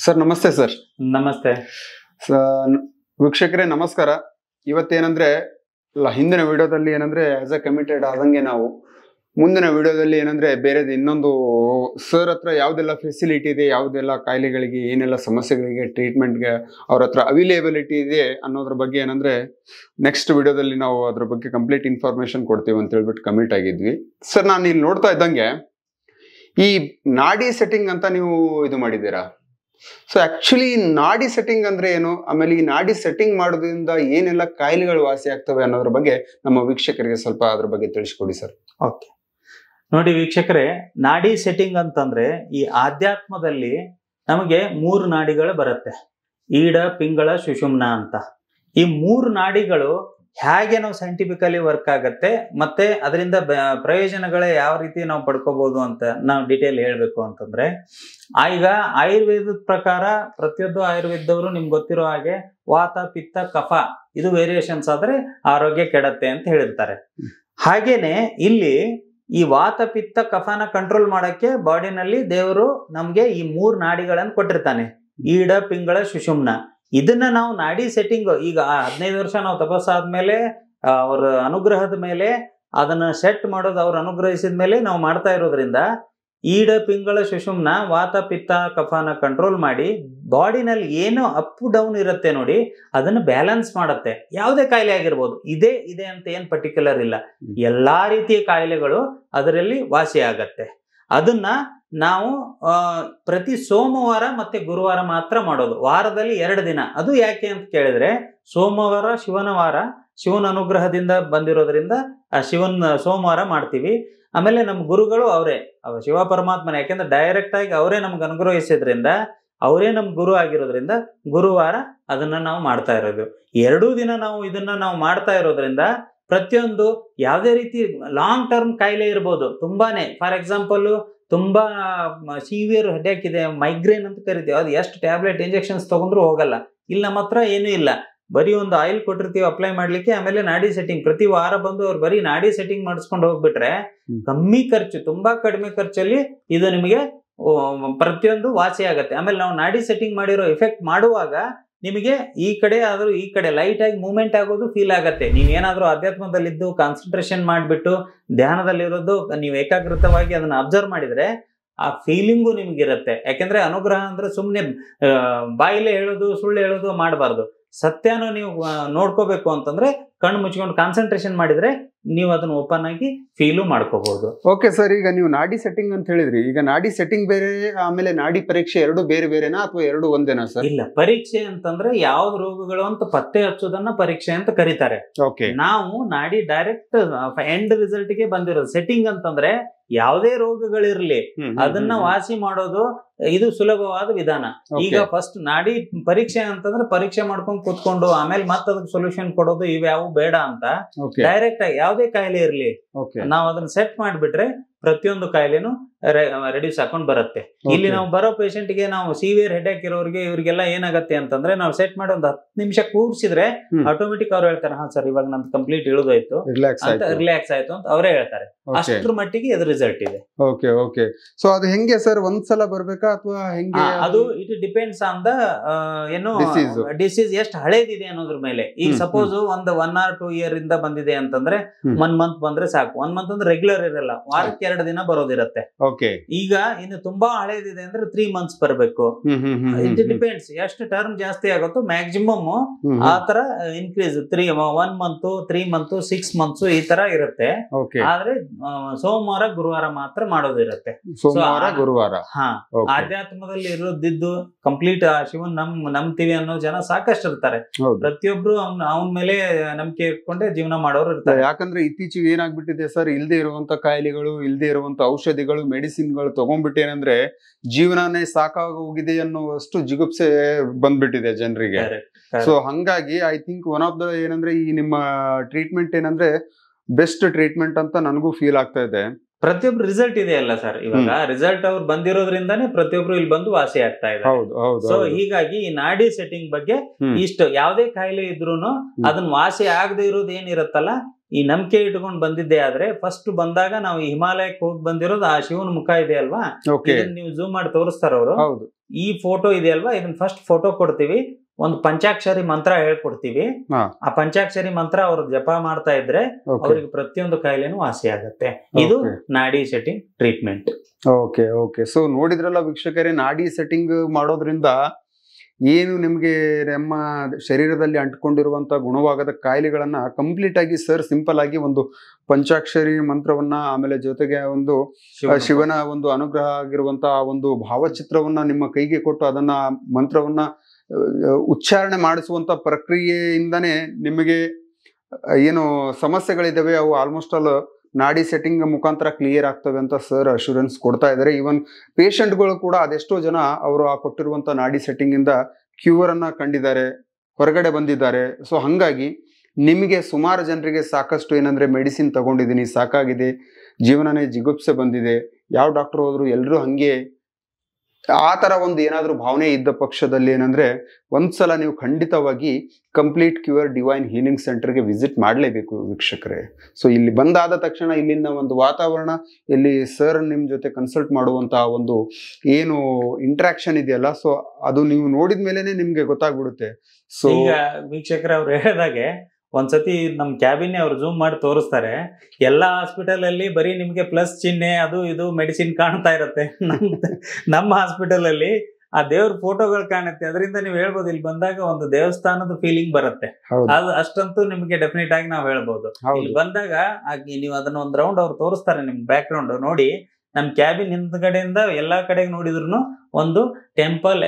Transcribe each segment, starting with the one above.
Sir ನಮಸ್ತೆ sir. ನಮಸ್ತೆ ವೀಕ್ಷಕರೇ ನಮಸ್ಕಾರ. ಇವತ್ತೇನಂದ್ರೆ ಹಿಂದಿನ ವಿಡಿಯೋದಲ್ಲಿ ಏನಂದ್ರೆ ಆಸ್ ಎ ಕಮಿಟೆಡ್ ಆದಂಗೆ ನಾವು ಮುಂದಿನ ವಿಡಿಯೋದಲ್ಲಿ ಏನಂದ್ರೆ ಬೇರೆದು ಇನ್ನೊಂದು ಸರ್ ಹತ್ರ ಯಾವ್ದೆಲ್ಲ ಫೆಸಿಲಿಟಿ ಇದೆ, ಯಾವ್ದೆಲ್ಲ ಕಾಯಿಲೆಗಳಿಗೆ ಏನೆಲ್ಲ ಸಮಸ್ಯೆಗಳಿಗೆ ಟ್ರೀಟ್ಮೆಂಟ್ಗೆ ಅವ್ರ ಹತ್ರ ಅವೈಲೇಬಿಲಿಟಿ ಇದೆ ಅನ್ನೋದ್ರ ಬಗ್ಗೆ ಏನಂದ್ರೆ ನೆಕ್ಸ್ಟ್ ವಿಡಿಯೋದಲ್ಲಿ ನಾವು ಅದ್ರ ಬಗ್ಗೆ ಕಂಪ್ಲೀಟ್ ಇನ್ಫಾರ್ಮೇಶನ್ ಕೊಡ್ತೀವಿ ಅಂತ ಹೇಳ್ಬಿಟ್ಟು ಕಮಿಟ್ ಆಗಿದ್ವಿ. ಸರ್ ನಾನು ಇಲ್ಲಿ ನೋಡ್ತಾ ಇದ್ದಂಗೆ ಈ ನಾಡಿ ಸೆಟ್ಟಿಂಗ್ ಅಂತ ನೀವು ಇದು ಮಾಡಿದ್ದೀರಾ. ಸೊ ಆಕ್ಚುಲಿ ನಾಡಿ ಸೆಟ್ಟಿಂಗ್ ಅಂದ್ರೆ ಏನು, ಆಮೇಲೆ ಈ ನಾಡಿ ಸೆಟ್ಟಿಂಗ್ ಮಾಡೋದ್ರಿಂದ ಏನೆಲ್ಲ ಕಾಯಿಲೆಗಳು ವಾಸಿ ಆಗ್ತವೆ ಅನ್ನೋದ್ರ ಬಗ್ಗೆ ನಮ್ಮ ವೀಕ್ಷಕರಿಗೆ ಸ್ವಲ್ಪ ಅದ್ರ ಬಗ್ಗೆ ತಿಳಿಸ್ಕೊಡಿ ಸರ್. ಓಕೆ, ನೋಡಿ ವೀಕ್ಷಕರೇ, ನಾಡಿ ಸೆಟ್ಟಿಂಗ್ ಅಂತಂದ್ರೆ ಈ ಆಧ್ಯಾತ್ಮದಲ್ಲಿ ನಮಗೆ 3 ನಾಡಿಗಳು ಬರುತ್ತೆ. ಈಡ, ಪಿಂಗಳ, ಸುಷುಮ್ನ ಅಂತ. ಈ 3 ನಾಡಿಗಳು ಹೇಗೆ ನಾವು ಸೈಂಟಿಫಿಕಲಿ ವರ್ಕ್ ಆಗತ್ತೆ ಮತ್ತೆ ಅದರಿಂದ ಪ್ರಯೋಜನಗಳೇ ಯಾವ ರೀತಿ ನಾವು ಪಡ್ಕೋಬಹುದು ಅಂತ ನಾವು ಡಿಟೇಲ್ ಹೇಳ್ಬೇಕು ಅಂತಂದ್ರೆ, ಈಗ ಆಯುರ್ವೇದದ ಪ್ರಕಾರ ಪ್ರತಿಯೊಂದು ಆಯುರ್ವೇದದವರು ನಿಮ್ಗೆ ಗೊತ್ತಿರೋ ಹಾಗೆ ವಾತ, ಪಿತ್ತ, ಕಫ ಇದು ವೇರಿಯೇಷನ್ಸ್ ಆದ್ರೆ ಆರೋಗ್ಯ ಕೆಡತ್ತೆ ಅಂತ ಹೇಳಿರ್ತಾರೆ. ಹಾಗೇನೆ ಇಲ್ಲಿ ಈ ವಾತ, ಪಿತ್ತ, ಕಫನ ಕಂಟ್ರೋಲ್ ಮಾಡಕ್ಕೆ ಬಾಡಿನಲ್ಲಿ ದೇವರು ನಮ್ಗೆ ಈ 3 ನಾಡಿಗಳನ್ನು ಕೊಟ್ಟಿರ್ತಾನೆ, ಈಡ, ಪಿಂಗಳ, ಸುಷುಮ್ನ. ಇದನ್ನ ನಾವು ನಾಡಿ ಸೆಟ್ಟಿಂಗ್ ಈಗ 15 ವರ್ಷ ನಾವು ತಪಸ್ಸಾದ್ಮೇಲೆ ಅವ್ರ ಅನುಗ್ರಹದ ಮೇಲೆ ಅದನ್ನ ಸೆಟ್ ಮಾಡೋದು ಅವ್ರು ಅನುಗ್ರಹಿಸಿದ ಮೇಲೆ ನಾವು ಮಾಡ್ತಾ ಇರೋದ್ರಿಂದ ಈಡ, ಪಿಂಗಳ, ಸುಷುಮ್ನ ವಾತ, ಪಿತ್ತ, ಕಫನ ಕಂಟ್ರೋಲ್ ಮಾಡಿ ಬಾಡಿನಲ್ಲಿ ಏನು ಅಪ್ ಡೌನ್ ಇರುತ್ತೆ ನೋಡಿ ಅದನ್ನ ಬ್ಯಾಲೆನ್ಸ್ ಮಾಡುತ್ತೆ. ಯಾವುದೇ ಕಾಯಿಲೆ ಆಗಿರ್ಬೋದು, ಇದೆ ಅಂತ ಏನ್ ಪರ್ಟಿಕ್ಯುಲರ್ ಇಲ್ಲ, ಎಲ್ಲಾ ರೀತಿಯ ಕಾಯಿಲೆಗಳು ಅದರಲ್ಲಿ ವಾಸಿ ಆಗತ್ತೆ. ಅದನ್ನ ನಾವು ಪ್ರತಿ ಸೋಮವಾರ ಮತ್ತೆ ಗುರುವಾರ ಮಾತ್ರ ಮಾಡೋದು, ವಾರದಲ್ಲಿ 2 ದಿನ. ಅದು ಯಾಕೆ ಅಂತ ಕೇಳಿದ್ರೆ, ಸೋಮವಾರ ಶಿವನ ವಾರ, ಶಿವನ ಅನುಗ್ರಹದಿಂದ ಬಂದಿರೋದ್ರಿಂದ ಸೋಮವಾರ ಮಾಡ್ತೀವಿ. ಆಮೇಲೆ ನಮ್ಮ ಗುರುಗಳು ಅವರೇ ಶಿವ ಪರಮಾತ್ಮನ, ಯಾಕೆಂದ್ರೆ ಡೈರೆಕ್ಟ್ ಆಗಿ ಅವರೇ ನಮ್ಗೆ ಅನುಗ್ರಹಿಸಿದ್ರಿಂದ ಅವರೇ ನಮ್ ಗುರು ಆಗಿರೋದ್ರಿಂದ ಗುರುವಾರ ಅದನ್ನ ನಾವು ಮಾಡ್ತಾ ಇರೋದು. 2 ದಿನ ನಾವು ಇದನ್ನ ನಾವು ಮಾಡ್ತಾ ಇರೋದ್ರಿಂದ ಪ್ರತಿಯೊಂದು ಯಾವುದೇ ರೀತಿ ಲಾಂಗ್ ಟರ್ಮ್ ಕಾಯಿಲೆ ಇರ್ಬೋದು, ತುಂಬಾನೇ ಫಾರ್ ಎಕ್ಸಾಂಪಲ್ ತುಂಬಾ ಸಿವಿಯರ್ ಹೆಡ್ಏಕ್ ಇದೆ, ಮೈಗ್ರೇನ್ ಅಂತ ಕರಿತೀವಿ, ಅದು ಎಷ್ಟು ಟ್ಯಾಬ್ಲೆಟ್ ಇಂಜೆಕ್ಷನ್ಸ್ ತಗೊಂಡ್ರು ಹೋಗಲ್ಲ. ಇಲ್ಲಿ ನಮ್ಮ ಹತ್ರ ಏನೂ ಇಲ್ಲ, ಬರೀ ಒಂದು ಆಯಿಲ್ ಕೊಟ್ಟಿರ್ತೀವಿ ಅಪ್ಲೈ ಮಾಡ್ಲಿಕ್ಕೆ, ಆಮೇಲೆ ನಾಡಿ ಸೆಟ್ಟಿಂಗ್ ಪ್ರತಿ ವಾರ ಬಂದು ಅವ್ರು ಬರೀ ನಾಡಿ ಸೆಟ್ಟಿಂಗ್ ಮಾಡಿಸ್ಕೊಂಡು ಹೋಗ್ಬಿಟ್ರೆ ಕಮ್ಮಿ ಖರ್ಚು, ತುಂಬಾ ಕಡಿಮೆ ಖರ್ಚಲ್ಲಿ ಇದು ನಿಮಗೆ ಪ್ರತಿಯೊಂದು ವಾಸಿ ಆಗತ್ತೆ. ಆಮೇಲೆ ನಾವು ನಾಡಿ ಸೆಟ್ಟಿಂಗ್ ಮಾಡಿರೋ ಎಫೆಕ್ಟ್ ಮಾಡುವಾಗ ನಿಮಗೆ ಈ ಕಡೆ ಆದ್ರೂ ಈ ಕಡೆ ಲೈಟ್ ಆಗಿ ಮೂವ್ಮೆಂಟ್ ಆಗೋದು ಫೀಲ್ ಆಗತ್ತೆ. ನೀವೇನಾದ್ರೂ ಅಧ್ಯಾತ್ಮದಲ್ಲಿದ್ದು ಕಾನ್ಸಂಟ್ರೇಷನ್ ಮಾಡಿಬಿಟ್ಟು ಧ್ಯಾನದಲ್ಲಿರೋದು ನೀವು ಏಕಾಗ್ರತವಾಗಿ ಅದನ್ನ ಅಬ್ಸರ್ವ್ ಮಾಡಿದ್ರೆ ಆ ಫೀಲಿಂಗು ನಿಮ್ಗಿರತ್ತೆ. ಯಾಕೆಂದ್ರೆ ಅನುಗ್ರಹ ಅಂದ್ರೆ ಸುಮ್ನೆ ಬಾಯಿಲೆ ಹೇಳೋದು, ಸುಳ್ಳು ಹೇಳೋದು ಮಾಡಬಾರ್ದು. ಸತ್ಯನೂ ನೀವು ನೋಡ್ಕೋಬೇಕು ಅಂತಂದ್ರೆ ಕಣ್ಣು ಮುಚ್ಕೊಂಡು ಕಾನ್ಸಂಟ್ರೇಷನ್ ಮಾಡಿದ್ರೆ ನೀವು ಅದನ್ನ ಓಪನ್ ಆಗಿ ಫೀಲು ಮಾಡ್ಕೋಬಹುದು. ಓಕೆ ಸರ್, ಈಗ ನೀವು ನಾಡಿ ಸೆಟ್ಟಿಂಗ್ ಅಂತ ಹೇಳಿದ್ರಿ, ಈಗ ನಾಡಿ ಸೆಟ್ಟಿಂಗ್ ಬೇರೆ ಆಮೇಲೆ ನಾಡಿ ಪರೀಕ್ಷೆ ಎರಡು ಬೇರೆ ಬೇರೆನಾ ಅಥವಾ ಎರಡು ಒಂದೇನಾ ಸರ್? ಇಲ್ಲ, ಪರೀಕ್ಷೆ ಅಂತಂದ್ರೆ ಯಾವ್ದು ರೋಗಗಳು ಅಂತ ಪತ್ತೆ ಹಚ್ಚೋದನ್ನ ಪರೀಕ್ಷೆ ಅಂತ ಕರೀತಾರೆ. ನಾವು ನಾಡಿ ಡೈರೆಕ್ಟ್ ಎಂಡ್ ರಿಸಲ್ಟ್ ಗೆ ಬಂದಿರೋದು. ಸೆಟ್ಟಿಂಗ್ ಅಂತಂದ್ರೆ ಯಾವುದೇ ರೋಗಗಳಿರ್ಲಿ ಅದನ್ನ ವಾಸಿ ಮಾಡೋದು ಇದು ಸುಲಭವಾದ ವಿಧಾನ. ಈಗ ಫಸ್ಟ್ ನಾಡಿ ಪರೀಕ್ಷೆ ಅಂತಂದ್ರೆ ಪರೀಕ್ಷೆ ಮಾಡ್ಕೊಂಡು ಕೂತ್ಕೊಂಡು ಆಮೇಲೆ ಮತ್ತೆ ಅದಕ್ಕೆ ಸೊಲ್ಯೂಷನ್ ಕೊಡೋದು ಇವ್ಯಾವು ಬೇಡ ಅಂತ ಡೈರೆಕ್ಟ್ ಆಗಿ ಯಾವುದೇ ಕಾಯಿಲೆ ಇರ್ಲಿ ನಾವು ಅದನ್ನ ಸೆಟ್ ಮಾಡ್ಬಿಟ್ರೆ ಪ್ರತಿಯೊಂದು ಕಾಯಿಲೆನು ರೆಡ್ಯೂಸ್ ಹಾಕೊಂಡ್ ಬರುತ್ತೆ. ಇಲ್ಲಿ ನಾವು ಬರೋ ಪೇಷಂಟ್ ಗೆ ನಾವು ಸಿವಿಯರ್ ಹೆಡ್ಏಕ್ ಇರೋರಿಗೆ ಇವ್ರಿಗೆಲ್ಲ ಏನಾಗತ್ತೆ ಅಂತಂದ್ರೆ ನಾವು ಸೆಟ್ ಮಾಡಿ ಒಂದು 10 ನಿಮಿಷ ಕೂರಿಸಿದ್ರೆ ಆಟೋಮೆಟಿಕ್ ಅವ್ರು ಹೇಳ್ತಾರೆ, ಹಾ ಸರ್ ಇವಾಗ ನಮ್ದು ಕಂಪ್ಲೀಟ್ ಇಳಿದೋಯ್ತು ಅಂತ, ರಿಲ್ಯಾಕ್ಸ್ ಆಯ್ತು ಅಂತ ಅವರೇ ಹೇಳ್ತಾರೆ. ಅಷ್ಟ್ರ ಮಟ್ಟಿಗೆ ಅದು ರಿಸಲ್ಟ್ ಇದೆ. Okay okay. ಸೊ ಅದು ಹೆಂಗೆ ಸರ್, ಒಂದ್ಸಲ ಬರ್ಬೇಕಾ ಅಥವಾ ಹೆಂಗೆ? ಅದು ಇಟ್ ಡಿಪೆಂಡ್ಸ್ ಆನ್ ದ ಏನು ಡಿಸೀಸ್ ಎಷ್ಟು ಹಳೇದಿದೆ ಅನ್ನೋದ್ರ ಮೇಲೆ. ಈಗ ಸಪೋಸ್ ಒಂದು 1 or 2 year ಇಂದ ಬಂದಿದೆ ಅಂತಂದ್ರೆ 1 month ಬಂದ್ರೆ ಸಾಕು. 1 month ಅಂದ್ರೆ ರೆಗ್ಯುಲರ್ ಇರಲ್ಲ, ವಾರಕ್ಕೆ 2 ದಿನ ಬರೋದಿರತ್ತೆ. ಈಗ ಇನ್ನು ತುಂಬಾ ಹಳೇದಿದೆ ಅಂದ್ರೆ 3 months ಬರ್ಬೇಕು. ಇಟ್ ಡಿಪೆಂಡ್ಸ್, ಎಷ್ಟು ಟರ್ಮ್ ಜಾಸ್ತಿ ಆಗುತ್ತೋ ಮ್ಯಾಕ್ಸಿಮಮ್ ಆ ತರ ಇನ್ಕ್ರೀಸ್ 1 month, 3 months, 6 months ಈ ತರ ಇರುತ್ತೆ. ಆದ್ರೆ ಸೋಮವಾರ ಗುರುವಾರ ಮಾತ್ರ ಮಾಡೋದಿರತ್ತೆ. ಗುರುವಾರ ಆಧ್ಯಾತ್ಮದಲ್ಲಿ ಇರೋದಿದ್ದು ಕಂಪ್ಲೀಟ್ ಶಿವನ್ ನಂಬ್ತೀವಿ ಅನ್ನೋ ಜನ ಸಾಕಷ್ಟು ಇರ್ತಾರೆ. ಪ್ರತಿಯೊಬ್ರು ಅವನ ಮೇಲೆ ನಂಬಿಕೆ ಇಟ್ಕೊಂಡೆ ಜೀವನ ಮಾಡೋರು ಇರ್ತಾರೆ. ಯಾಕಂದ್ರೆ ಇತ್ತೀಚೆಗೆ ಏನಾಗ್ಬಿಟ್ಟಿದೆ ಸರ್, ಇಲ್ದೇ ಇರುವಂತ ಕಾಯಿಲೆಗಳು, ಇಲ್ದೇ ಇರುವಂತ ಔಷಧಿಗಳು, ಮೆಡಿಸಿನ್ಗಳು ತಗೊಂಡ್ಬಿಟ್ಟು ಏನಂದ್ರೆ ಜೀವನನೇ ಸಾಕಾಗೋಗಿದೆ ಅನ್ನುವಷ್ಟು ಜಿಗುಪ್ಸೆ ಬಂದ್ಬಿಟ್ಟಿದೆ ಜನರಿಗೆ. ಸೊ ಹಂಗಾಗಿ I think one of the ಏನಂದ್ರೆ ಈ ನಿಮ್ಮ ಟ್ರೀಟ್ಮೆಂಟ್ ಏನಂದ್ರೆ ಬೆಸ್ಟ್ ಟ್ರೀಟ್ಮೆಂಟ್ ಅಂತ ನನಗೂ ಫೀಲ್ ಆಗ್ತಾ ಇದೆ. ಪ್ರತಿಯೊಬ್ರು ರಿಸಲ್ಟ್ ಇದೆ ಅಲ್ಲ ಸರ್, ಇವಾಗ ರಿಸಲ್ಟ್ ಅವ್ರು ಬಂದಿರೋದ್ರಿಂದಾನೇ ಪ್ರತಿಯೊಬ್ರು ಇಲ್ಲಿ ಬಂದು ವಾಸಿ ಆಗ್ತಾ ಇದೆ. ಸೊ ಹೀಗಾಗಿ ಈ ನಾಡಿ ಸೆಟ್ಟಿಂಗ್ ಬಗ್ಗೆ ಇಷ್ಟು ಯಾವುದೇ ಕಾಯಿಲೆ ಇದ್ರೂನು ಅದನ್ನ ವಾಸಿ ಆಗದೆ ಇರೋದು ಏನಿರತ್ತಲ್ಲ ಈ ನಂಬಿಕೆ ಇಟ್ಕೊಂಡು ಬಂದಿದ್ದೆ ಆದ್ರೆ ಫಸ್ಟ್ ಬಂದಾಗ ನಾವು ಈ ಹಿಮಾಲಯಕ್ಕೆ ಹೋಗಿ ಬಂದಿರೋದು ಆ ಶಿವನ ಮುಖ ಇದೆ ಅಲ್ವಾ, ನೀವು ಝೂಮ್ ಮಾಡಿ ತೋರಿಸ್ತಾರ ಅವರು. ಈ ಫೋಟೋ ಇದೆ ಅಲ್ವಾ, ಇದನ್ನ ಫಸ್ಟ್ ಫೋಟೋ ಕೊಡ್ತೀವಿ, ಒಂದು ಪಂಚಾಕ್ಷರಿ ಮಂತ್ರ ಹೇಳ್ಕೊಡ್ತೀವಿ. ಆ ಪಂಚಾಕ್ಷರಿ ಮಂತ್ರ ಅವ್ರು ಜಪ ಮಾಡ್ತಾ ಇದ್ರೆ ಅವ್ರಿಗೆ ಪ್ರತಿಯೊಂದು ಕಾಯಿಲೆನೂ ವಾಸಿ ಆಗುತ್ತೆ. ಇದು ನಾಡಿ setting treatment. Okay okay. So ನೋಡಿದ್ರಲ್ಲ ವೀಕ್ಷಕರೇ, ನಾಡಿ ಸೆಟ್ಟಿಂಗ್ ಮಾಡೋದ್ರಿಂದ ಏನು ನಿಮ್ಗೆ ನಮ್ಮ ಶರೀರದಲ್ಲಿ ಅಂಟ್ಕೊಂಡಿರುವಂತ ಗುಣವಾಗದ ಕಾಯಿಲೆಗಳನ್ನ ಕಂಪ್ಲೀಟ್ ಆಗಿ ಸರ್ ಸಿಂಪಲ್ ಆಗಿ ಒಂದು ಪಂಚಾಕ್ಷರಿ ಮಂತ್ರವನ್ನ, ಆಮೇಲೆ ಜೊತೆಗೆ ಒಂದು ಶಿವನ ಒಂದು ಅನುಗ್ರಹ ಆಗಿರುವಂತಹ ಒಂದು ಭಾವಚಿತ್ರವನ್ನ ನಿಮ್ಮ ಕೈಗೆ ಕೊಟ್ಟು ಅದನ್ನ ಮಂತ್ರವನ್ನ ಉಚ್ಚಾರಣೆ ಮಾಡಿಸುವಂತ ಪ್ರಕ್ರಿಯೆಯಿಂದನೇ ನಿಮಗೆ ಏನು ಸಮಸ್ಯೆಗಳಿದಾವೆ ಅವು ಆಲ್ಮೋಸ್ಟ್ ಆಲ್ ನಾಡಿ ಸೆಟ್ಟಿಂಗ್ ಮುಖಾಂತರ ಕ್ಲಿಯರ್ ಆಗ್ತವೆ ಅಂತ ಸರ್ ಅಶ್ಯೂರೆನ್ಸ್ ಕೊಡ್ತಾ ಇದ್ದಾರೆ. ಈವನ್ ಪೇಷಂಟ್ಗಳು ಕೂಡ ಅದೆಷ್ಟೋ ಜನ ಅವರು ಆ ಕೊಟ್ಟಿರುವಂತ ನಾಡಿ ಸೆಟ್ಟಿಂಗ್ ಇಂದ ಕ್ಯೂರ್ ಅನ್ನ ಕಂಡಿದ್ದಾರೆ, ಹೊರಗಡೆ ಬಂದಿದ್ದಾರೆ. ಸೊ ಹಂಗಾಗಿ ನಿಮಗೆ ಸುಮಾರು ಜನರಿಗೆ ಸಾಕಷ್ಟು ಏನಂದ್ರೆ ಮೆಡಿಸಿನ್ ತಗೊಂಡಿದ್ದೀನಿ, ಸಾಕಾಗಿದೆ, ಜೀವನನೇ ಜಿಗುಪ್ಸೆ ಬಂದಿದೆ, ಯಾವ ಡಾಕ್ಟರ್ ಹೋದ್ರು ಎಲ್ಲರೂ ಹಂಗೆ ಆ ತರ ಒಂದು ಏನಾದ್ರೂ ಭಾವನೆ ಇದ್ದ ಪಕ್ಷದಲ್ಲಿ ಏನಂದ್ರೆ ಒಂದ್ಸಲ ನೀವು ಖಂಡಿತವಾಗಿ ಕಂಪ್ಲೀಟ್ ಕ್ಯೂರ್ ಡಿವೈನ್ ಹೀಲಿಂಗ್ ಸೆಂಟರ್ಗೆ ವಿಸಿಟ್ ಮಾಡಲೇಬೇಕು ವೀಕ್ಷಕರೇ. ಸೊ ಇಲ್ಲಿ ಬಂದಾದ ತಕ್ಷಣ ಇಲ್ಲಿನ ಒಂದು ವಾತಾವರಣ, ಇಲ್ಲಿ ಸರ್ ನಿಮ್ ಜೊತೆ ಕನ್ಸಲ್ಟ್ ಮಾಡುವಂತಹ ಒಂದು ಏನು ಇಂಟ್ರಾಕ್ಷನ್ ಇದೆಯಲ್ಲ, ಸೊ ಅದು ನೀವು ನೋಡಿದ ಮೇಲೆನೆ ನಿಮ್ಗೆ ಗೊತ್ತಾಗ್ಬಿಡುತ್ತೆ. ಸೊ ಈಗ ವೀಕ್ಷಕರೇ ಅವ್ರು ಹೇಳಿದಾಗೆ ಒಂದ್ಸತಿ ನಮ್ ಕ್ಯಾಬಿನ್ ಅವ್ರು ಝೂಮ್ ಮಾಡಿ ತೋರಿಸ್ತಾರೆ, ಎಲ್ಲಾ ಹಾಸ್ಪಿಟಲ್ ಅಲ್ಲಿ ಬರೀ ನಿಮ್ಗೆ ಪ್ಲಸ್ ಚಿಹ್ನೆ ಅದು ಇದು ಮೆಡಿಸಿನ್ ಕಾಣ್ತಾ ಇರತ್ತೆ. ನಮ್ಮ ಹಾಸ್ಪಿಟಲ್ ಅಲ್ಲಿ ಆ ದೇವ್ರ ಫೋಟೋಗಳು ಕಾಣುತ್ತೆ. ಅದರಿಂದ ನೀವು ಹೇಳ್ಬೋದು ಇಲ್ಲಿ ಬಂದಾಗ ಒಂದು ದೇವಸ್ಥಾನದ ಫೀಲಿಂಗ್ ಬರುತ್ತೆ. ಅದು ಅಷ್ಟಂತೂ ನಿಮ್ಗೆ ಡೆಫಿನೆಟ್ ಆಗಿ ನಾವು ಹೇಳ್ಬೋದು. ಇಲ್ಲಿ ಬಂದಾಗ ನೀವು ಅದನ್ನ ಒಂದ್ ರೌಂಡ್ ಅವ್ರು ತೋರಿಸ್ತಾರೆ, ನಿಮ್ ಬ್ಯಾಕ್ ಗ್ರೌಂಡ್ ನೋಡಿ. ನಮ್ ಕ್ಯಾಬಿನ್ ಹಿಂದ್ಗಡೆಯಿಂದ ಎಲ್ಲಾ ಕಡೆಗೆ ನೋಡಿದ್ರು ಒಂದು ಟೆಂಪಲ್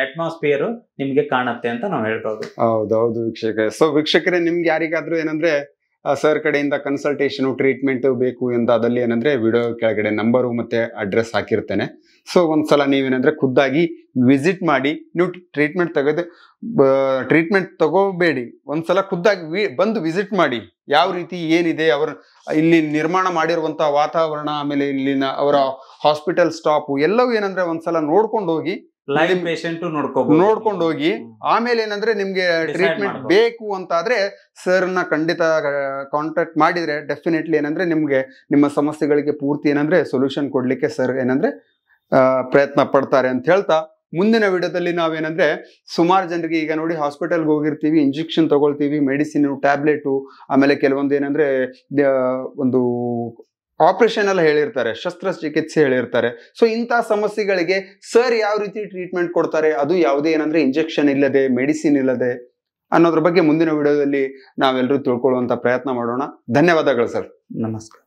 ಅಟ್ಮಾಸ್ಫಿಯರ್ ನಿಮ್ಗೆ ಕಾಣುತ್ತೆ ಅಂತ ನಾವು ಹೇಳ್ಬೋದು. ಹೌದೌದು ವೀಕ್ಷಕರೇ. ಸೊ ವೀಕ್ಷಕರೇ, ನಿಮ್ಗೆ ಯಾರಿಗಾದ್ರೂ ಏನಂದ್ರೆ ಸರ್ ಕಡೆಯಿಂದ ಕನ್ಸಲ್ಟೇಷನ್ ಟ್ರೀಟ್ಮೆಂಟ್ ಬೇಕು ಎಂದಾದಲ್ಲಿ ಏನಂದ್ರೆ ವಿಡಿಯೋ ಕೆಳಗಡೆ ನಂಬರು ಮತ್ತೆ ಅಡ್ರೆಸ್ ಹಾಕಿರ್ತೇನೆ. ಸೊ ಒಂದ್ಸಲ ನೀವೇನಂದ್ರೆ ಖುದ್ದಾಗಿ ವಿಸಿಟ್ ಮಾಡಿ, ನೀವು ಟ್ರೀಟ್ಮೆಂಟ್ ತಗೋಬೇಡಿ, ಒಂದ್ಸಲ ಖುದ್ದಾಗಿ ಬಂದು ವಿಸಿಟ್ ಮಾಡಿ. ಯಾವ ರೀತಿ ಏನಿದೆ ಅವ್ರ ಇಲ್ಲಿ ನಿರ್ಮಾಣ ಮಾಡಿರುವಂತಹ ವಾತಾವರಣ, ಆಮೇಲೆ ಇಲ್ಲಿನ ಅವರ ಹಾಸ್ಪಿಟಲ್ ಸ್ಟಾಫ್ ಎಲ್ಲವೂ ಏನಂದ್ರೆ ಒಂದ್ಸಲ ನೋಡ್ಕೊಂಡು ಹೋಗಿ, ಲೈವ್ ಪೇಷಂಟ್ ನೋಡ್ಕೊಂಡು ಹೋಗಿ, ಆಮೇಲೆ ಏನಂದ್ರೆ ನಿಮ್ಗೆ ಟ್ರೀಟ್ಮೆಂಟ್ ಬೇಕು ಅಂತಾದ್ರೆ ಸರ್ನ ಖಂಡಿತ ಕಾಂಟ್ಯಾಕ್ಟ್ ಮಾಡಿದ್ರೆ ಡೆಫಿನೆಟ್ಲಿ ಏನಂದ್ರೆ ನಿಮ್ಗೆ ನಿಮ್ಮ ಸಮಸ್ಯೆಗಳಿಗೆ ಪೂರ್ತಿ ಏನಂದ್ರೆ ಸೊಲ್ಯೂಷನ್ ಕೊಡ್ಲಿಕ್ಕೆ ಸರ್ ಏನಂದ್ರೆ ಪ್ರಯತ್ನ ಪಡ್ತಾರೆ ಅಂತ ಹೇಳ್ತಾ, ಮುಂದಿನ ವಿಡಿಯೋದಲ್ಲಿ ನಾವೇನಂದ್ರೆ ಸುಮಾರು ಜನರಿಗೆ ಈಗ ನೋಡಿ ಹಾಸ್ಪಿಟಲ್ಗೆ ಹೋಗಿರ್ತೀವಿ, ಇಂಜೆಕ್ಷನ್ ತಗೊಳ್ತೀವಿ, ಮೆಡಿಸಿನ್, ಟ್ಯಾಬ್ಲೆಟು, ಆಮೇಲೆ ಕೆಲವೊಂದು ಏನಂದ್ರೆ ಒಂದು ಆಪರೇಷನ್ ಎಲ್ಲ ಹೇಳಿರ್ತಾರೆ, ಶಸ್ತ್ರಚಿಕಿತ್ಸೆ ಹೇಳಿರ್ತಾರೆ. ಸೊ ಇಂತಹ ಸಮಸ್ಯೆಗಳಿಗೆ ಸರ್ ಯಾವ ರೀತಿ ಟ್ರೀಟ್ಮೆಂಟ್ ಕೊಡ್ತಾರೆ, ಅದು ಯಾವುದೇ ಏನಂದ್ರೆ ಇಂಜೆಕ್ಷನ್ ಇಲ್ಲದೆ, ಮೆಡಿಸಿನ್ ಇಲ್ಲದೆ ಅನ್ನೋದ್ರ ಬಗ್ಗೆ ಮುಂದಿನ ವಿಡಿಯೋದಲ್ಲಿ ನಾವೆಲ್ಲರೂ ತಿಳ್ಕೊಳ್ಳುವಂತ ಪ್ರಯತ್ನ ಮಾಡೋಣ. ಧನ್ಯವಾದಗಳು ಸರ್. ನಮಸ್ಕಾರ.